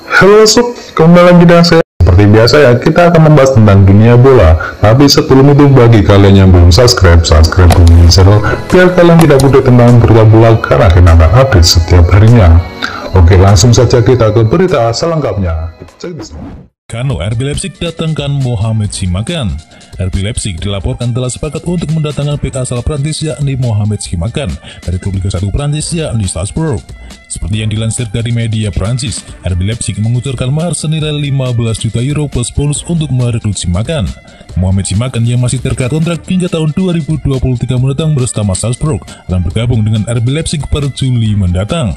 Halo sob, kembali lagi dengan saya. Seperti biasa ya, kita akan membahas tentang dunia bola. Tapi sebelum itu, bagi kalian yang belum subscribe dulu channel, biar kalian tidak mudah tentang berita bola karena kita akan update setiap harinya. Oke, langsung saja kita ke berita selengkapnya. Cek di sini. Kano RB Leipzig datangkan Mohamed Simakan. RB Leipzig dilaporkan telah sepakat untuk mendatangkan bek asal Prancis yakni Mohamed Simakan dari klub Liga 1 Prancis yakni Strasbourg. Seperti yang dilansir dari media Prancis, RB Leipzig mengucurkan mahar senilai 15 juta euro plus bonus untuk merekrut Simakan. Mohamed Simakan yang masih terkait kontrak hingga tahun 2023 mendatang bersama Strasbourg akan bergabung dengan RB Leipzig per Juli mendatang.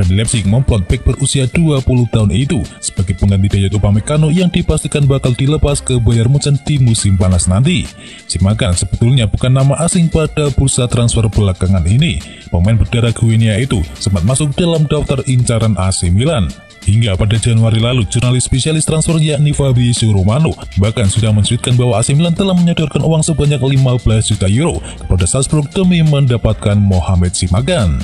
RB Leipzig memplot bek berusia 20 tahun itu sebagai pengganti Dayot Upamecano yang dipastikan bakal dilepas ke Bayern Munchen di musim panas nanti. Simakan sebetulnya bukan nama asing pada bursa transfer belakangan ini. Pemain berdarah Guinea itu sempat masuk dalam daftar incaran AC Milan. Hingga pada Januari lalu, jurnalis spesialis transfer yakni Fabrizio Romano bahkan sudah mencuitkan bahwa AC Milan telah menyodorkan uang sebanyak 15 juta euro kepada Strasbourg demi mendapatkan Mohamed Simakan.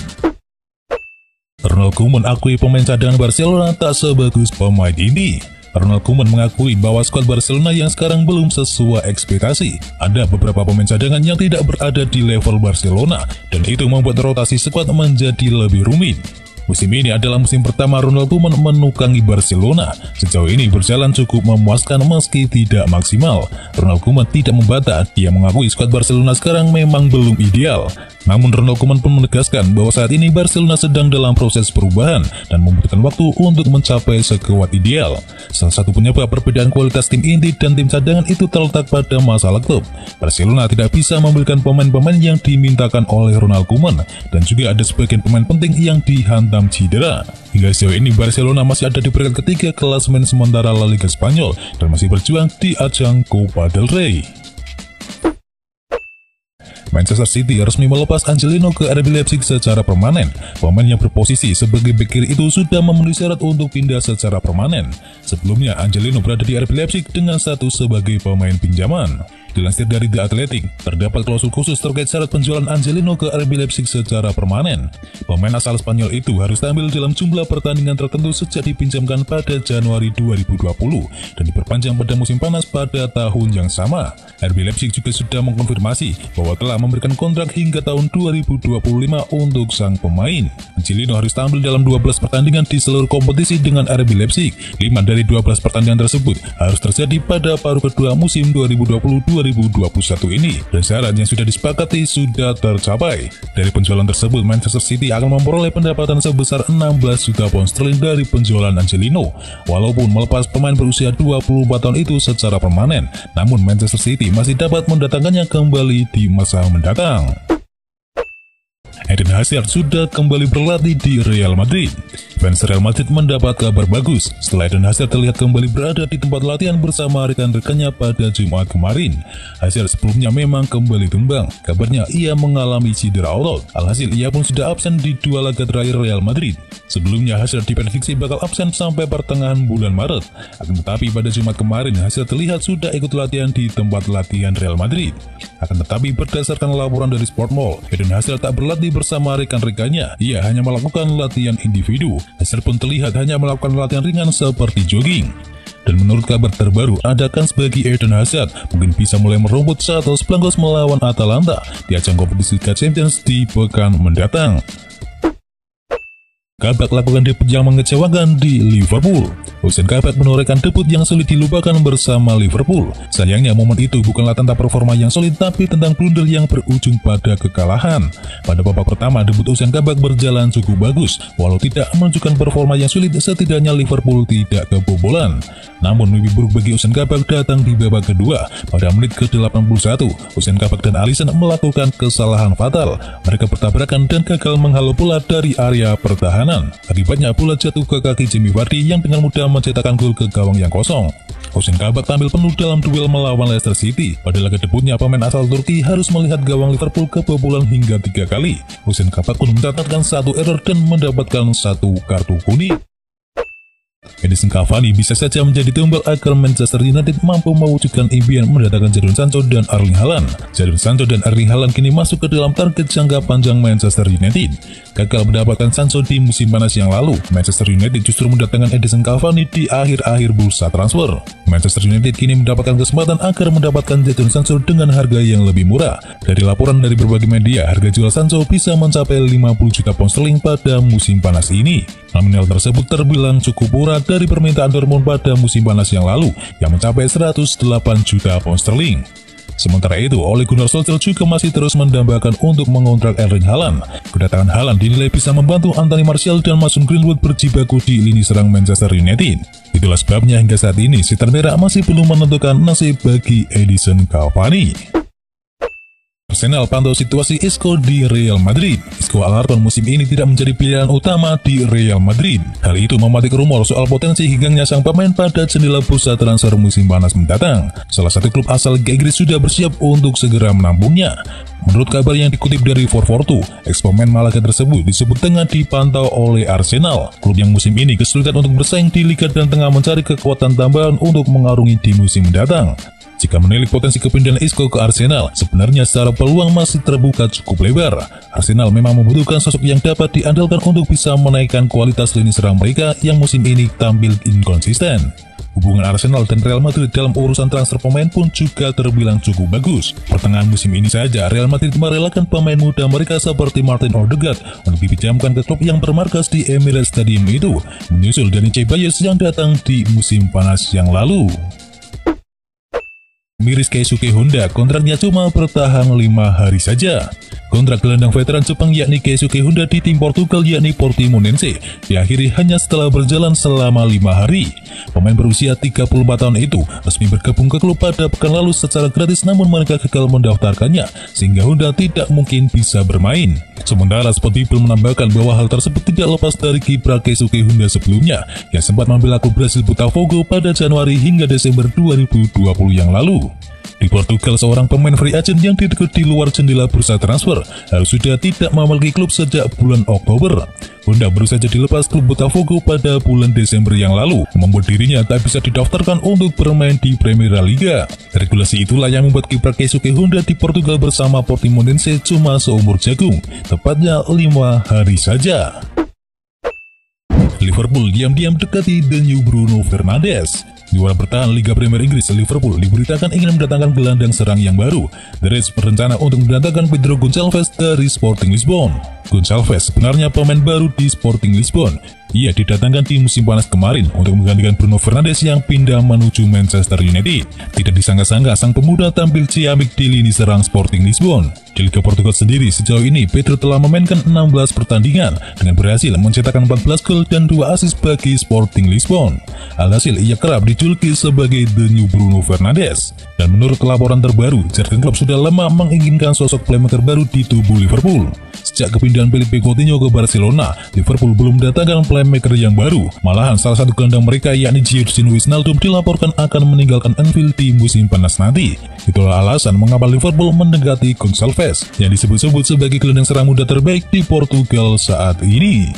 Ronald Koeman akui pemain cadangan Barcelona tak sebagus pemain ini. Ronald Koeman mengakui bahwa skuad Barcelona yang sekarang belum sesuai ekspektasi. Ada beberapa pemain cadangan yang tidak berada di level Barcelona, dan itu membuat rotasi skuad menjadi lebih rumit. Musim ini adalah musim pertama Ronald Koeman menukangi Barcelona. Sejauh ini berjalan cukup memuaskan meski tidak maksimal. Ronald Koeman tidak membantah, dia mengakui skuad Barcelona sekarang memang belum ideal. Namun Ronald Koeman pun menegaskan bahwa saat ini Barcelona sedang dalam proses perubahan dan membutuhkan waktu untuk mencapai sekuat ideal. Salah satu penyebab perbedaan kualitas tim inti dan tim cadangan itu terletak pada masalah klub. Barcelona tidak bisa memberikan pemain-pemain yang dimintakan oleh Ronald Koeman, dan juga ada sebagian pemain penting yang dihantam cedera. Hingga sejauh ini Barcelona masih ada di peringkat ketiga klasemen sementara La Liga Spanyol dan masih berjuang di ajang Copa del Rey. Manchester City resmi melepas Angelino ke RB Leipzig secara permanen. Pemain yang berposisi sebagai bek kiri itu sudah memenuhi syarat untuk pindah secara permanen. Sebelumnya Angelino berada di RB Leipzig dengan status sebagai pemain pinjaman. Dilansir dari The Athletic, terdapat klausul khusus terkait syarat penjualan Angelino ke RB Leipzig secara permanen. Pemain asal Spanyol itu harus tampil dalam jumlah pertandingan tertentu sejak dipinjamkan pada Januari 2020 dan diperpanjang pada musim panas pada tahun yang sama. RB Leipzig juga sudah mengkonfirmasi bahwa telah memberikan kontrak hingga tahun 2025 untuk sang pemain. Angelino harus tampil dalam 12 pertandingan di seluruh kompetisi dengan RB Leipzig. 5 dari 12 pertandingan tersebut harus terjadi pada paruh kedua musim 2020-2021 ini, dan syarat yang sudah disepakati sudah tercapai. Dari penjualan tersebut, Manchester City akan memperoleh pendapatan sebesar 16 juta pound sterling dari penjualan Angelino. Walaupun melepas pemain berusia 24 tahun itu secara permanen, namun Manchester City masih dapat mendatangkannya kembali di masa mendatang. Eden Hazard sudah kembali berlatih di Real Madrid. Fans Real Madrid mendapat kabar bagus setelah Eden Hazard terlihat kembali berada di tempat latihan bersama rekan-rekannya pada Jumat kemarin. Hazard sebelumnya memang kembali tumbang. Kabarnya ia mengalami cedera otot. Alhasil ia pun sudah absen di 2 laga terakhir Real Madrid. Sebelumnya Hazard diprediksi bakal absen sampai pertengahan bulan Maret. Akan tetapi pada Jumat kemarin Hazard terlihat sudah ikut latihan di tempat latihan Real Madrid. Akan tetapi berdasarkan laporan dari Sportmall, Eden Hazard tak berlatih bersama rekan-rekannya. Ia hanya melakukan latihan individu. Hazard pun terlihat hanya melakukan latihan ringan seperti jogging. Dan menurut kabar terbaru, ada kans bagi Eden Hazard mungkin bisa mulai merumput saat Los Blancos melawan Atalanta di ajang kompetisi Liga Champions di pekan mendatang. Kabak lakukan debut yang mengecewakan di Liverpool. Hussein Kabak menorehkan debut yang sulit dilupakan bersama Liverpool. Sayangnya momen itu bukanlah tentang performa yang solid, tapi tentang blunder yang berujung pada kekalahan. Pada babak pertama, debut Hussein Kabak berjalan cukup bagus. Walau tidak menunjukkan performa yang sulit, setidaknya Liverpool tidak kebobolan. Namun mimpi buruk bagi Hussein Kabak datang di babak kedua. Pada menit ke-81, Hussein Kabak dan Alisson melakukan kesalahan fatal. Mereka bertabrakan dan gagal menghalau bola dari area pertahanan. Akibatnya bola jatuh ke kaki Jamie Vardy yang dengan mudah mencetakkan gol ke gawang yang kosong. Hussein Kabak tampil penuh dalam duel melawan Leicester City. Pada laga debutnya, pemain asal Turki harus melihat gawang Liverpool kebobolan hingga 3 kali. Hussein Kabak pun mencatatkan 1 error dan mendapatkan 1 kartu kuning. Edinson Cavani bisa saja menjadi tumbal agar Manchester United mampu mewujudkan impian mendatangkan Jadon Sancho dan Erling Haaland. Jadon Sancho dan Erling Haaland kini masuk ke dalam target jangka panjang Manchester United. Gagal mendapatkan Sancho di musim panas yang lalu, Manchester United justru mendatangkan Edinson Cavani di akhir-akhir bursa transfer. Manchester United kini mendapatkan kesempatan agar mendapatkan Jadon Sancho dengan harga yang lebih murah. Dari laporan dari berbagai media, harga jual Sancho bisa mencapai 50 juta pound sterling pada musim panas ini. Nominal tersebut terbilang cukup murah dari permintaan Dortmund pada musim panas yang lalu yang mencapai 108 juta pound sterling. Sementara itu, Ole Gunnar Solskjaer juga masih terus mendambakan untuk mengontrak Erling Haaland. Kedatangan Haaland dinilai bisa membantu Anthony Martial dan Mason Greenwood berjibaku di lini serang Manchester United. Itulah sebabnya hingga saat ini Setan Merah masih belum menentukan nasib bagi Edinson Cavani. Arsenal pantau situasi Isco di Real Madrid. Isco Alarcon musim ini tidak menjadi pilihan utama di Real Madrid. Hal itu mematik rumor soal potensi hinggangnya sang pemain pada jendela bursa transfer musim panas mendatang. Salah satu klub asal Liga Inggris sudah bersiap untuk segera menampungnya. Menurut kabar yang dikutip dari 442, eks-pemain Malaga tersebut disebut tengah dipantau oleh Arsenal. Klub yang musim ini kesulitan untuk bersaing di Liga dan tengah mencari kekuatan tambahan untuk mengarungi di musim mendatang. Jika menilik potensi kepindahan Isco ke Arsenal, sebenarnya secara peluang masih terbuka cukup lebar. Arsenal memang membutuhkan sosok yang dapat diandalkan untuk bisa menaikkan kualitas lini serang mereka yang musim ini tampil inkonsisten. Hubungan Arsenal dan Real Madrid dalam urusan transfer pemain pun juga terbilang cukup bagus. Pertengahan musim ini saja, Real Madrid merelakan pemain muda mereka seperti Martin Odegaard untuk dipinjamkan ke klub yang bermarkas di Emirates Stadium itu, menyusul Dani Ceballos yang datang di musim panas yang lalu. Miris Keisuke Honda, kontraknya cuma bertahan 5 hari saja. Kontrak gelandang veteran Jepang yakni Keisuke Honda di tim Portugal yakni Portimonense diakhiri hanya setelah berjalan selama 5 hari. Pemain berusia 34 tahun itu resmi bergabung ke klub pada pekan lalu secara gratis, namun mereka gagal mendaftarkannya sehingga Honda tidak mungkin bisa bermain. Sementara Sportbill menambahkan bahwa hal tersebut tidak lepas dari kiprah Keisuke Honda sebelumnya yang sempat membela klub Brasil Botafogo pada Januari hingga Desember 2020 yang lalu. Di Portugal, seorang pemain free agent yang direkrut di luar jendela bursa transfer harus sudah tidak memiliki klub sejak bulan Oktober. Honda baru saja dilepas klub Botafogo pada bulan Desember yang lalu, membuat dirinya tak bisa didaftarkan untuk bermain di Premier Liga. Regulasi itulah yang membuat kiprah Keisuke Honda di Portugal bersama Portimonense cuma seumur jagung, tepatnya 5 hari saja. Liverpool diam-diam dekati The New Bruno Fernandes. Juara bertahan Liga Premier Inggris, Liverpool diberitakan ingin mendatangkan gelandang serang yang baru. The Reds berencana untuk mendatangkan Pedro Gonçalves dari Sporting Lisbon. Gonçalves sebenarnya pemain baru di Sporting Lisbon. Ia didatangkan di musim panas kemarin untuk menggantikan Bruno Fernandes yang pindah menuju Manchester United. Tidak disangka-sangka sang pemuda tampil ciamik di lini serang Sporting Lisbon. Di Liga Portugal sendiri sejauh ini Pedro telah memainkan 16 pertandingan dengan berhasil mencetakkan 14 gol dan 2 assist bagi Sporting Lisbon. Alhasil ia kerap dijuluki sebagai The New Bruno Fernandes. Dan menurut laporan terbaru, Jurgen Klopp sudah lama menginginkan sosok playmaker baru di tubuh Liverpool. Sejak kepindahan Felipe Coutinho ke Barcelona, Liverpool belum mendatangkan playmaker yang baru. Malahan salah satu gelandang mereka yakni Georginio Wijnaldum dilaporkan akan meninggalkan Anfield di musim panas nanti. Itulah alasan mengapa Liverpool mendekati Gonçalves yang disebut-sebut sebagai gelandang serang muda terbaik di Portugal saat ini.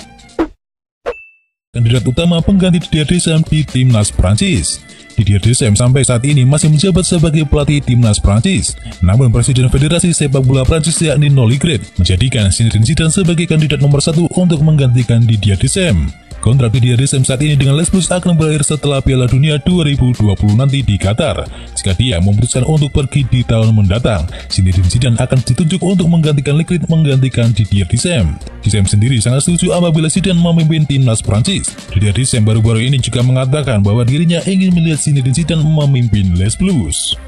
Kandidat utama pengganti Didier Deschamps di timnas Prancis. Didier Deschamps sampai saat ini masih menjabat sebagai pelatih timnas Prancis. Namun Presiden Federasi Sepak Bola Prancis yakni Noli Graet menjadikan Zinedine Zidane sebagai kandidat nomor 1 untuk menggantikan Didier Deschamps. Kontrak Didier Deschamps saat ini dengan Les Bleus akan berakhir setelah Piala Dunia 2020 nanti di Qatar. Jika dia memutuskan untuk pergi di tahun mendatang, Zinedine Zidane akan ditunjuk untuk menggantikan Le Graet menggantikan Didier Deschamps. Deschamps sendiri sangat setuju apabila Zidane memimpin timnas Prancis. Didier Deschamps baru-baru ini juga mengatakan bahwa dirinya ingin melihat Zinedine Zidane memimpin Les Bleus.